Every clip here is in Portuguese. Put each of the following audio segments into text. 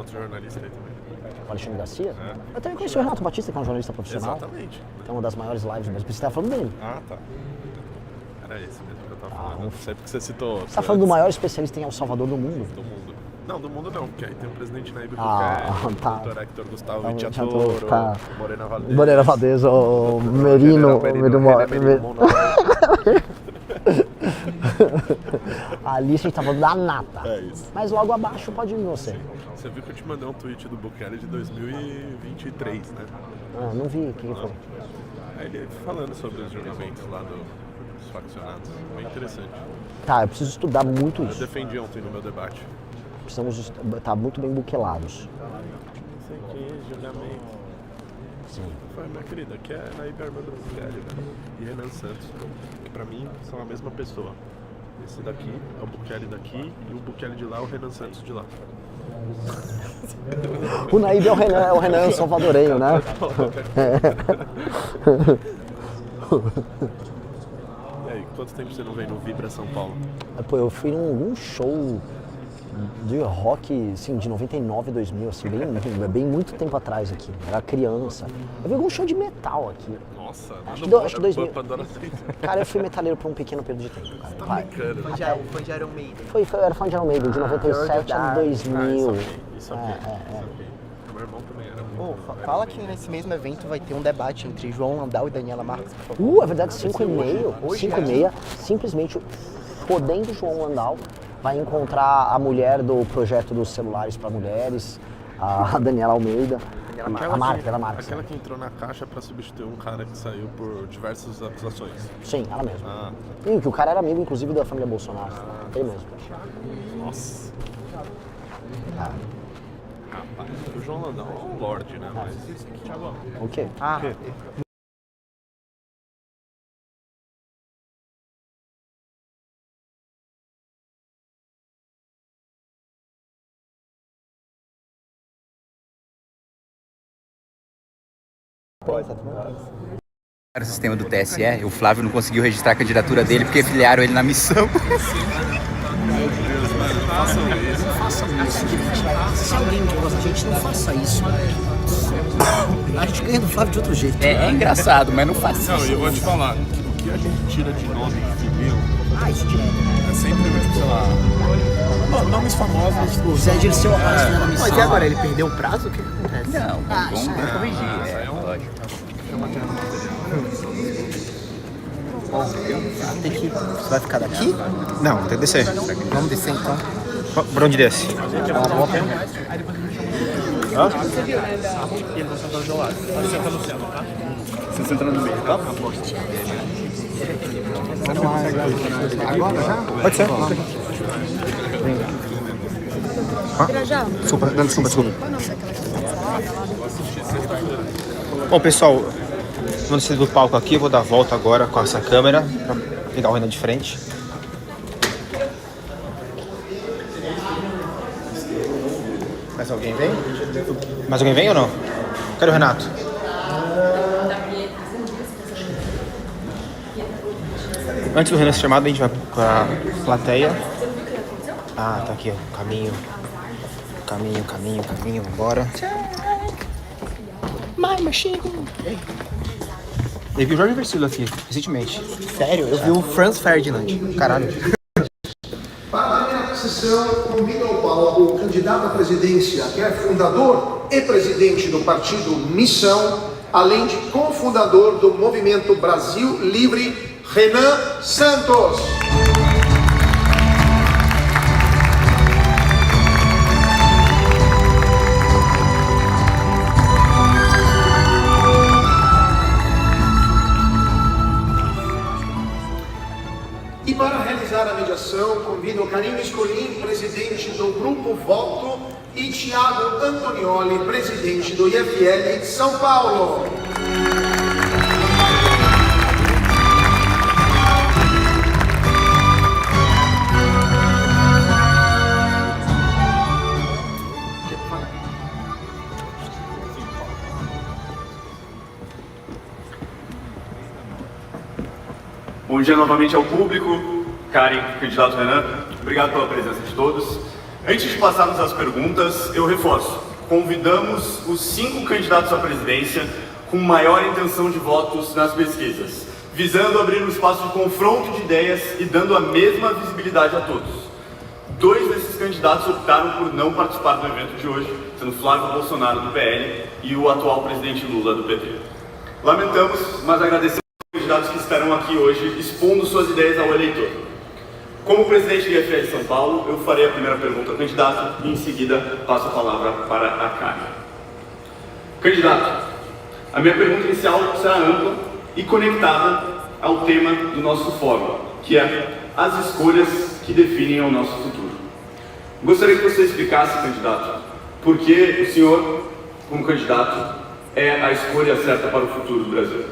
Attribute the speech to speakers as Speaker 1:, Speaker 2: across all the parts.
Speaker 1: outro jornalista aí também.
Speaker 2: O Alexandre Garcia? Eu também conheci o Renato Batista, que é um jornalista profissional.
Speaker 1: Exatamente.
Speaker 2: É uma das maiores lives do Brasil. Você estava falando dele.
Speaker 1: Ah, tá. Era esse mesmo que eu tava falando. Não sei porque você citou.
Speaker 2: Você está falando do maior especialista em El Salvador do mundo.
Speaker 1: Do mundo. Não, do mundo não, porque aí tem o presidente Nayib Bukele,
Speaker 2: tá.
Speaker 1: o Dr. Hector Gustavo
Speaker 2: Tá,
Speaker 1: Vitiatoro,
Speaker 2: tá.
Speaker 1: o Morena Valdez.
Speaker 2: Morena Valdez, o Merino. Ali a gente tá falando da nata.
Speaker 1: É isso.
Speaker 2: Mas logo abaixo pode vir você.
Speaker 1: Você viu que eu te mandei um tweet do Bukele de 2023, né?
Speaker 2: Ah, não vi, o que foi?
Speaker 1: Aí ele falando sobre os julgamentos lá dos faccionados. Bem interessante.
Speaker 2: Tá, eu preciso estudar muito
Speaker 1: Eu
Speaker 2: isso.
Speaker 1: defendi ontem no meu debate.
Speaker 2: Precisamos estar muito bem buquelados.
Speaker 1: Não sei o que, julgamento.
Speaker 2: Sim.
Speaker 1: Foi, minha querida, que é Nayib Bukele, né? E Renan Santos, que pra mim são a mesma pessoa. Esse daqui é o Bukele daqui e o Bukele de lá é o Renan Santos de lá.
Speaker 2: O Nayib é o Renan salvadorenho, né?
Speaker 1: E aí, quanto tempo você não vem no Vibra São Paulo?
Speaker 2: Pô, eu fui num algum show de rock, assim, de 99, 2000, assim, bem muito tempo atrás aqui. Era criança. Eu vi algum show de metal aqui.
Speaker 1: Nossa,
Speaker 2: Acho que 2000.
Speaker 1: Pandora.
Speaker 2: Cara, eu fui metaleiro por um pequeno período de tempo, cara.
Speaker 1: Tá brincando.
Speaker 3: Fã de Iron Maiden.
Speaker 2: Eu era fã de Iron Maiden, de 97 a 2000.
Speaker 1: Isso aqui. Meu irmão também era
Speaker 3: Pô,
Speaker 1: muito.
Speaker 3: fala que nesse mesmo evento vai ter um debate entre João Landau e Daniela Marques, por favor.
Speaker 2: É verdade, 5h30, 5h30, simplesmente podendo João Landau vai encontrar a mulher do projeto dos celulares para mulheres, a Daniela Almeida, a Marques.
Speaker 1: Aquela que entrou na caixa pra substituir um cara que saiu por diversas acusações.
Speaker 2: Sim, ela mesma.
Speaker 1: Ah,
Speaker 2: E que o cara era amigo, inclusive, da família Bolsonaro. Ele mesmo.
Speaker 1: nossa. Rapaz, o João Landau é um lorde, né? Mas
Speaker 2: O quê?
Speaker 4: O sistema do TSE, o Flávio não conseguiu registrar a candidatura dele porque filiaram ele na missão.
Speaker 2: Façam isso, gente. Se alguém gosta da gente, não faça isso. A gente ganha do Flávio de outro jeito.
Speaker 4: É engraçado, mas não faça
Speaker 1: não,
Speaker 4: isso.
Speaker 1: eu vou te falar, o que a gente tira de nome de civil
Speaker 2: Isso direto.
Speaker 1: é sempre, tipo, sei lá, nomes famosos.
Speaker 2: O Zé Dirceu aparece na missão.
Speaker 3: Mas e agora, ele perdeu o prazo? O que acontece?
Speaker 4: Não, vamos corrigir, lógico.
Speaker 3: Tem que... Você vai ficar daqui?
Speaker 5: Não, tem que descer.
Speaker 3: Vamos descer então.
Speaker 5: Por onde desce?
Speaker 1: Você senta no meio, tá?
Speaker 5: Agora já? Pode ser. Desculpa. Bom, pessoal, vamos descer do palco aqui. Eu vou dar a volta agora com essa câmera pra pegar o Renan de frente. Mais alguém vem? Mais alguém vem ou não? Cadê o Renato? Antes do Renan ser chamado, a gente vai pra plateia. Ah, tá aqui, ó. Caminho, vambora. Eu vi o Jorge Versilo aqui, recentemente.
Speaker 3: Sério? Eu vi o Franz Ferdinand.
Speaker 5: Caralho.
Speaker 6: Para a minha sessão, convido ao palco o candidato à presidência, que é fundador e presidente do partido Missão, além de cofundador do Movimento Brasil Livre, Renan Santos. E para realizar a mediação, convido Karine Escolim, presidente do Grupo Voto, e Thiago Antonioli, presidente do IFL São Paulo.
Speaker 7: Bom dia novamente ao público, Karen, candidato Renan, obrigado pela presença de todos. Antes de passarmos às perguntas, eu reforço. Convidamos os 5 candidatos à presidência com maior intenção de votos nas pesquisas, visando abrir um espaço de confronto de ideias e dando a mesma visibilidade a todos. 2 desses candidatos optaram por não participar do evento de hoje, sendo Flávio Bolsonaro do PL e o atual presidente Lula do PT. Lamentamos, mas agradecemos aos candidatos que estarão aqui hoje expondo suas ideias ao eleitor. Como presidente do IFL de São Paulo, eu farei a primeira pergunta ao candidato e em seguida passo a palavra para a Karen. Candidato, a minha pergunta inicial será ampla e conectada ao tema do nosso fórum, que é as escolhas que definem o nosso futuro. Gostaria que você explicasse, candidato, por que o senhor, como candidato, é a escolha certa para o futuro do Brasil.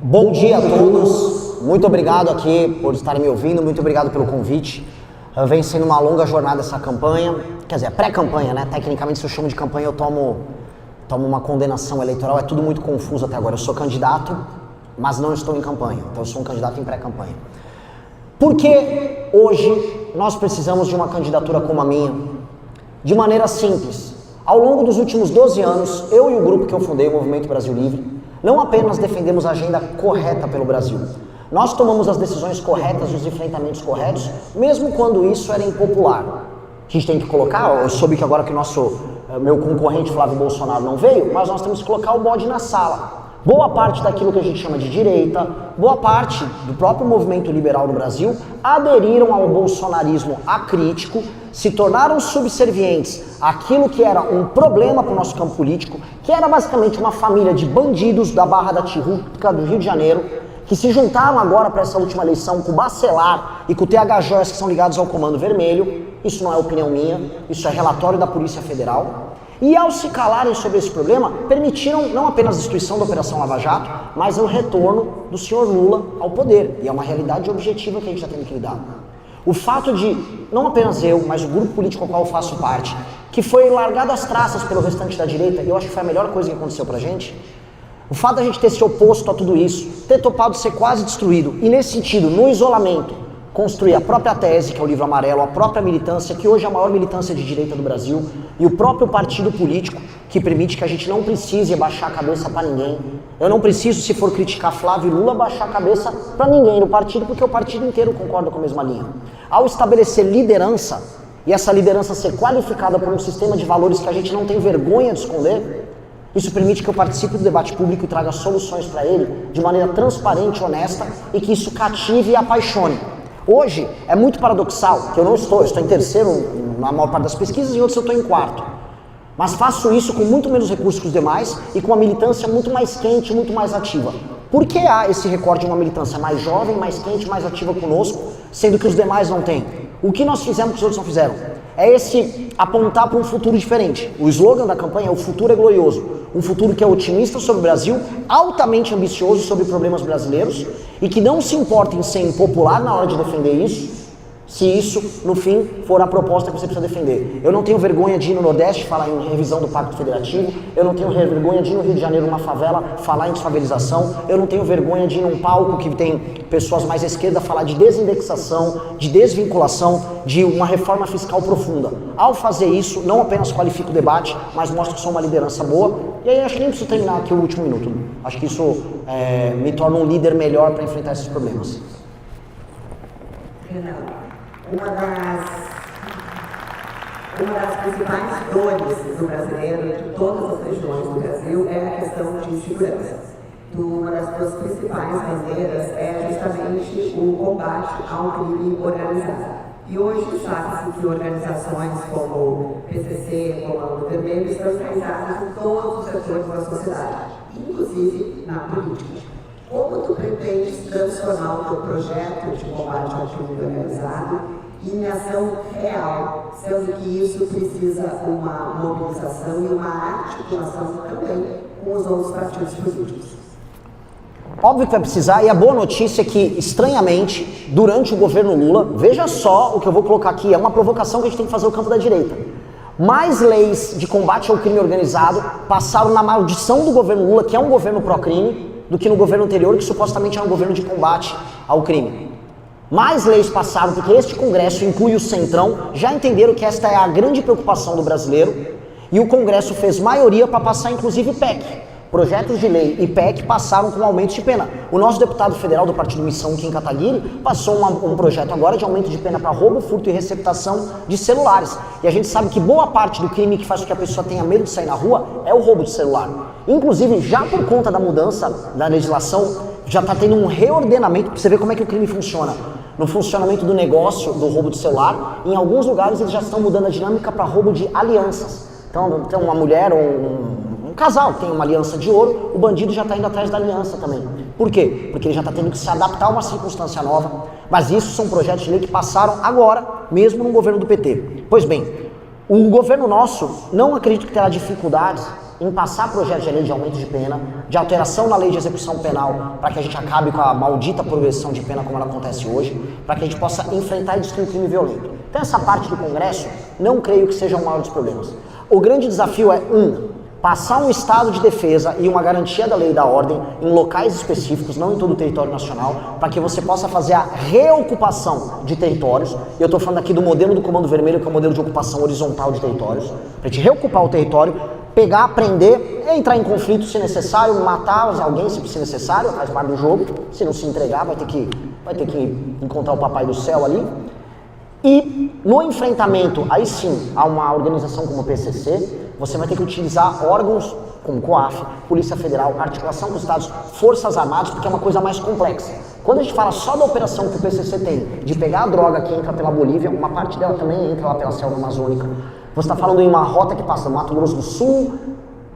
Speaker 2: Bom dia a todos, muito obrigado aqui por estarem me ouvindo, muito obrigado pelo convite. Vem sendo uma longa jornada essa campanha, quer dizer, pré-campanha, né? Tecnicamente, se eu chamo de campanha, eu tomo uma condenação eleitoral, é tudo muito confuso até agora. Eu sou candidato, mas não estou em campanha, então eu sou um candidato em pré-campanha. Por que hoje nós precisamos de uma candidatura como a minha? De maneira simples. Ao longo dos últimos 12 anos, eu e o grupo que eu fundei, o Movimento Brasil Livre, não apenas defendemos a agenda correta pelo Brasil, nós tomamos as decisões corretas e os enfrentamentos corretos, mesmo quando isso era impopular. A gente tem que colocar, eu soube que agora que o meu concorrente Flávio Bolsonaro não veio, mas nós temos que colocar o bode na sala. Boa parte daquilo que a gente chama de direita, boa parte do próprio movimento liberal no Brasil aderiram ao bolsonarismo acrítico, se tornaram subservientes àquilo que era um problema para o nosso campo político, que era basicamente uma família de bandidos da Barra da Tijuca, do Rio de Janeiro, que se juntaram agora para essa última eleição com o Bacelar e com o TH Joias, que são ligados ao Comando Vermelho. Isso não é opinião minha, isso é relatório da Polícia Federal. E ao se calarem sobre esse problema, permitiram não apenas a destruição da Operação Lava Jato, mas o retorno do senhor Lula ao poder. E é uma realidade objetiva que a gente está tendo que lidar. O fato de, não apenas eu, mas o grupo político ao qual eu faço parte, que foi largado às traças pelo restante da direita, e eu acho que foi a melhor coisa que aconteceu pra gente, o fato da gente ter se oposto a tudo isso, ter topado ser quase destruído, e nesse sentido, no isolamento, construir a própria tese, que é o Livro Amarelo, a própria militância, que hoje é a maior militância de direita do Brasil, e o próprio partido político, que permite que a gente não precise baixar a cabeça para ninguém. Eu não preciso, se for criticar Flávio e Lula, baixar a cabeça para ninguém no partido, porque o partido inteiro concorda com a mesma linha. Ao estabelecer liderança, e essa liderança ser qualificada por um sistema de valores que a gente não tem vergonha de esconder, isso permite que eu participe do debate público e traga soluções para ele de maneira transparente, honesta, e que isso cative e apaixone. Hoje, é muito paradoxal que eu estou em terceiro na maior parte das pesquisas e em outros eu estou em quarto. Mas faço isso com muito menos recursos que os demais e com uma militância muito mais quente, muito mais ativa. Por que há esse recorde de uma militância mais jovem, mais quente, mais ativa conosco, sendo que os demais não têm? O que nós fizemos que os outros não fizeram? É esse apontar para um futuro diferente. O slogan da campanha é "O futuro é glorioso". Um futuro que é otimista sobre o Brasil, altamente ambicioso sobre problemas brasileiros e que não se importa em ser impopular na hora de defender isso, se isso, no fim, for a proposta que você precisa defender. Eu não tenho vergonha de ir no Nordeste falar em revisão do Pacto Federativo, eu não tenho vergonha de ir no Rio de Janeiro, numa favela, falar em desfavelização, eu não tenho vergonha de ir num palco que tem pessoas mais à esquerda falar de desindexação, de desvinculação, de uma reforma fiscal profunda. Ao fazer isso, não apenas qualifico o debate, mas mostro que sou uma liderança boa. E aí acho que nem preciso terminar aqui o último minuto. Acho que isso me torna um líder melhor para enfrentar esses problemas.
Speaker 8: Uma das principais dores do brasileiro, de todas as regiões do Brasil, é a questão de segurança. Uma das suas principais bandeiras é justamente o combate ao crime organizado. E hoje sabe-se que organizações como o PCC, como a Comando Vermelho, estão enraizadas em todos os setores da sociedade, inclusive na política. Como tu pretendes transformar o teu projeto de combate ao crime organizado em ação real, sendo que isso precisa uma mobilização e uma articulação também com os outros partidos políticos?
Speaker 2: Óbvio que vai precisar, e a boa notícia é que, estranhamente, durante o governo Lula, veja só o que eu vou colocar aqui, é uma provocação que a gente tem que fazer no campo da direita. Mais leis de combate ao crime organizado passaram na maldição do governo Lula, que é um governo pró-crime, do que no governo anterior, que supostamente era um governo de combate ao crime. Mais leis passaram porque este Congresso inclui o Centrão, já entenderam que esta é a grande preocupação do brasileiro e o Congresso fez maioria para passar inclusive PEC. Projetos de lei e PEC passaram com aumento de pena. O nosso deputado federal do Partido Missão, Kim Kataguiri, passou um projeto agora de aumento de pena para roubo, furto e receptação de celulares. E a gente sabe que boa parte do crime que faz com que a pessoa tenha medo de sair na rua é o roubo de celular. Inclusive, já por conta da mudança da legislação, já está tendo um reordenamento, para você ver como é que o crime funciona. No funcionamento do negócio do roubo de celular, em alguns lugares eles já estão mudando a dinâmica para roubo de alianças. Então, uma mulher ou um casal tem uma aliança de ouro, o bandido já está indo atrás da aliança também. Por quê? Porque ele já está tendo que se adaptar a uma circunstância nova. Mas isso são projetos de lei que passaram agora, mesmo no governo do PT. Pois bem, o governo nosso não acredito que terá dificuldades em passar projetos de lei de aumento de pena, de alteração na lei de execução penal, para que a gente acabe com a maldita progressão de pena como ela acontece hoje, para que a gente possa enfrentar e destruir o crime violento. Então essa parte do Congresso, não creio que seja o maior dos problemas. O grande desafio é, passar um estado de defesa e uma garantia da lei e da ordem em locais específicos, não em todo o território nacional, para que você possa fazer a reocupação de territórios. Eu estou falando aqui do modelo do Comando Vermelho, que é o modelo de ocupação horizontal de territórios, para a gente reocupar o território, pegar, prender, entrar em conflito se necessário, matar alguém se necessário, faz parte do jogo. Se não se entregar, vai ter que encontrar o papai do céu ali. E no enfrentamento, aí sim, a uma organização como o PCC, você vai ter que utilizar órgãos como COAF, Polícia Federal, articulação dos Estados, Forças Armadas, porque é uma coisa mais complexa. Quando a gente fala só da operação que o PCC tem, de pegar a droga que entra pela Bolívia, uma parte dela também entra lá pela selva amazônica. Você está falando em uma rota que passa do Mato Grosso do Sul,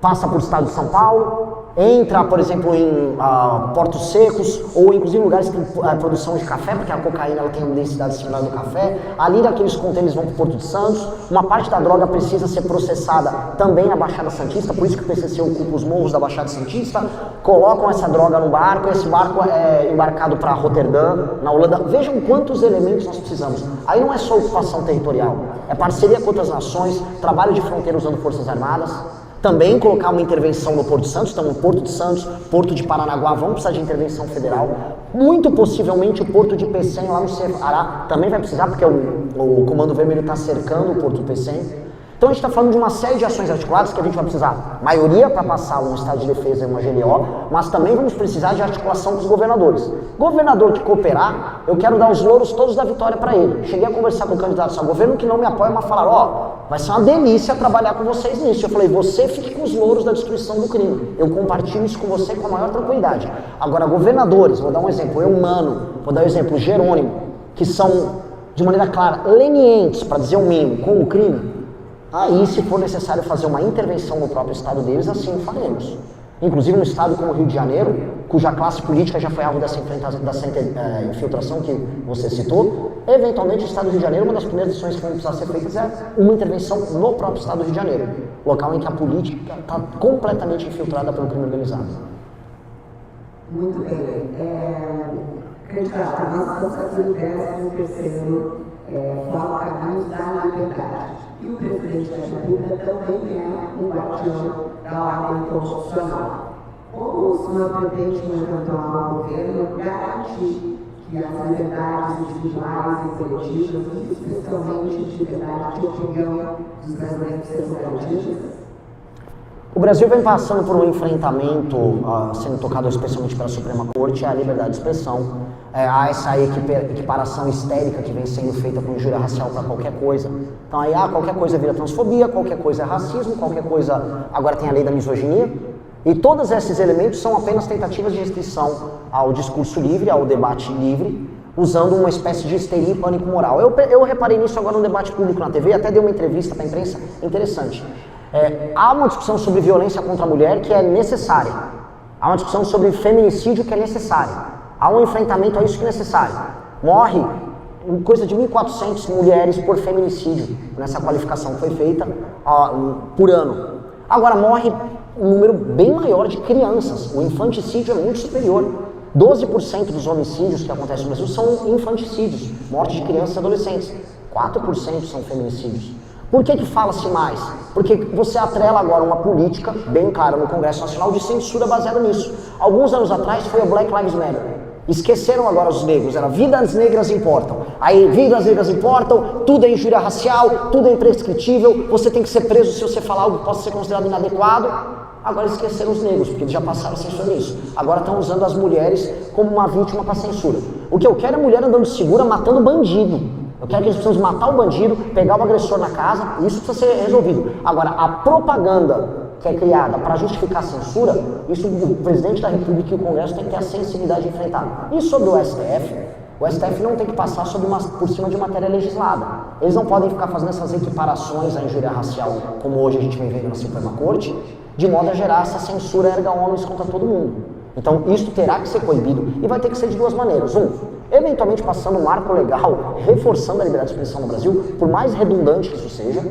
Speaker 2: passa por estado de São Paulo, entra, por exemplo, em portos secos, ou inclusive lugares que tem produção de café, porque a cocaína ela tem uma densidade similar do café. Ali daqueles contêineres vão para o Porto de Santos. Uma parte da droga precisa ser processada também na Baixada Santista, por isso que o PCC ocupa os morros da Baixada Santista. Colocam essa droga no barco, esse barco é embarcado para Roterdã, na Holanda. Vejam quantos elementos nós precisamos. Aí não é só ocupação territorial, é parceria com outras nações, trabalho de fronteira usando Forças Armadas. Também colocar uma intervenção no Porto de Santos, então no Porto de Santos, Porto de Paranaguá vão precisar de intervenção federal. Muito possivelmente o Porto de Pecém lá no Ceará também vai precisar, porque o Comando Vermelho está cercando o Porto de Pecém. Então a gente está falando de uma série de ações articuladas que a gente vai precisar, maioria para passar um estado de defesa e uma GLO, mas também vamos precisar de articulação dos governadores. Governador que cooperar, eu quero dar os louros todos da vitória para ele. Cheguei a conversar com candidatos a governo que não me apoiam, mas falaram, vai ser uma delícia trabalhar com vocês nisso. Eu falei, você fique com os louros da destruição do crime. Eu compartilho isso com você com a maior tranquilidade. Agora, governadores, vou dar um exemplo, vou dar um exemplo, Jerônimo, que são, de maneira clara, lenientes, para dizer o mínimo, com o crime. Aí, se for necessário fazer uma intervenção no próprio estado deles, assim o faremos. Inclusive no estado como o Rio de Janeiro, cuja classe política já foi alvo dessa infiltração que você citou, eventualmente o estado do Rio de Janeiro, uma das primeiras decisões que vão precisar ser feitas é uma intervenção no próprio estado do Rio de Janeiro, local em que a política está completamente infiltrada pelo crime organizado.
Speaker 8: Muito bem. Candidato, nós estamos fazendo o 13º Fala Caminhos da Liberdade. E o presidente da República também é um guardião da ordem constitucional. Como o senhor pretende, no eventual governo, garantir que as liberdades individuais e coletivas, especialmente de liberdade de opinião dos brasileiros, sejam garantidas?
Speaker 2: O Brasil vem passando por um enfrentamento, sendo tocado especialmente pela Suprema Corte, à liberdade de expressão. Há essa equiparação histérica que vem sendo feita com injúria racial para qualquer coisa. Então aí qualquer coisa vira transfobia, qualquer coisa é racismo, qualquer coisa agora tem a lei da misoginia. E todos esses elementos são apenas tentativas de restrição ao discurso livre, ao debate livre, usando uma espécie de histeria e pânico moral. Eu reparei nisso agora no debate público na TV, até dei uma entrevista para a imprensa interessante. Há uma discussão sobre violência contra a mulher que é necessária. Há uma discussão sobre feminicídio que é necessária. Há um enfrentamento a isso que é necessário. Morre coisa de 1.400 mulheres por feminicídio, nessa qualificação que foi feita por ano. Agora morre um número bem maior de crianças. O infanticídio é muito superior. 12% dos homicídios que acontecem no Brasil são infanticídios, morte de crianças e adolescentes. 4% são feminicídios. Por que fala-se mais? Porque você atrela agora uma política, bem clara no Congresso Nacional, de censura baseada nisso. Alguns anos atrás foi o Black Lives Matter. Esqueceram agora os negros, era vidas negras importam. Aí, vidas negras importam, tudo é injúria racial, tudo é imprescritível, você tem que ser preso se você falar algo que possa ser considerado inadequado. Agora esqueceram os negros, porque eles já passaram a censura nisso. Agora estão usando as mulheres como uma vítima para censura. O que eu quero é a mulher andando segura, matando bandido. Eu quero que eles precisam matar o bandido, pegar o agressor na casa, isso precisa ser resolvido. Agora, a propaganda que é criada para justificar a censura, isso o presidente da República e o Congresso tem que ter a sensibilidade de enfrentar. E sobre o STF não tem que passar por cima de matéria legislada. Eles não podem ficar fazendo essas equiparações à injúria racial, como hoje a gente vem vendo na Suprema Corte, de modo a gerar essa censura erga omnes contra todo mundo. Então, isso terá que ser coibido e vai ter que ser de duas maneiras. Eventualmente passando um marco legal, reforçando a liberdade de expressão no Brasil, por mais redundante que isso seja.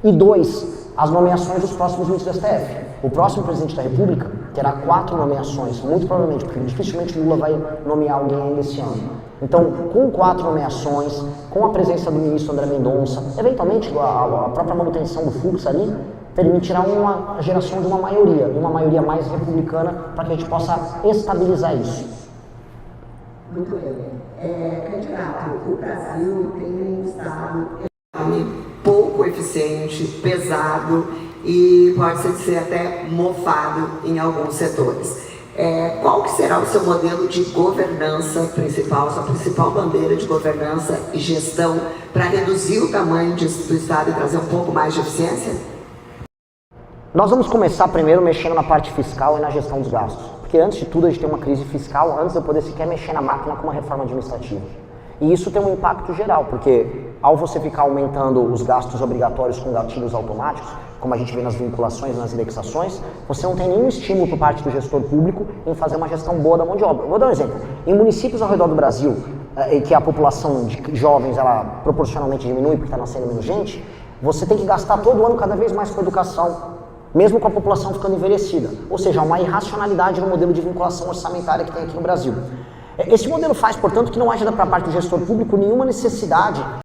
Speaker 2: E 2, as nomeações dos próximos ministros do STF. O próximo presidente da República terá 4 nomeações, muito provavelmente, porque dificilmente Lula vai nomear alguém ainda esse ano. Então, com 4 nomeações, com a presença do ministro André Mendonça, eventualmente a própria manutenção do fluxo ali, permitirá uma geração de uma maioria mais republicana, para que a gente possa estabilizar isso.
Speaker 8: Muito bem. Candidato, o Brasil tem um Estado pouco eficiente, pesado e pode ser até mofado em alguns setores. Qual que será o seu modelo de governança principal, sua principal bandeira de governança e gestão para reduzir o tamanho do Estado e trazer um pouco mais de eficiência?
Speaker 2: Nós vamos começar primeiro mexendo na parte fiscal e na gestão dos gastos. Porque antes de tudo a gente tem uma crise fiscal, antes de eu poder sequer mexer na máquina com uma reforma administrativa. E isso tem um impacto geral, porque ao você ficar aumentando os gastos obrigatórios com gatilhos automáticos, como a gente vê nas vinculações e nas indexações, você não tem nenhum estímulo por parte do gestor público em fazer uma gestão boa da mão de obra. Vou dar um exemplo. Em municípios ao redor do Brasil, em que a população de jovens ela proporcionalmente diminui porque está nascendo menos gente, você tem que gastar todo ano cada vez mais com educação, mesmo com a população ficando envelhecida. Ou seja, uma irracionalidade no modelo de vinculação orçamentária que tem aqui no Brasil. Esse modelo faz, portanto, que não haja para a parte do gestor público nenhuma necessidade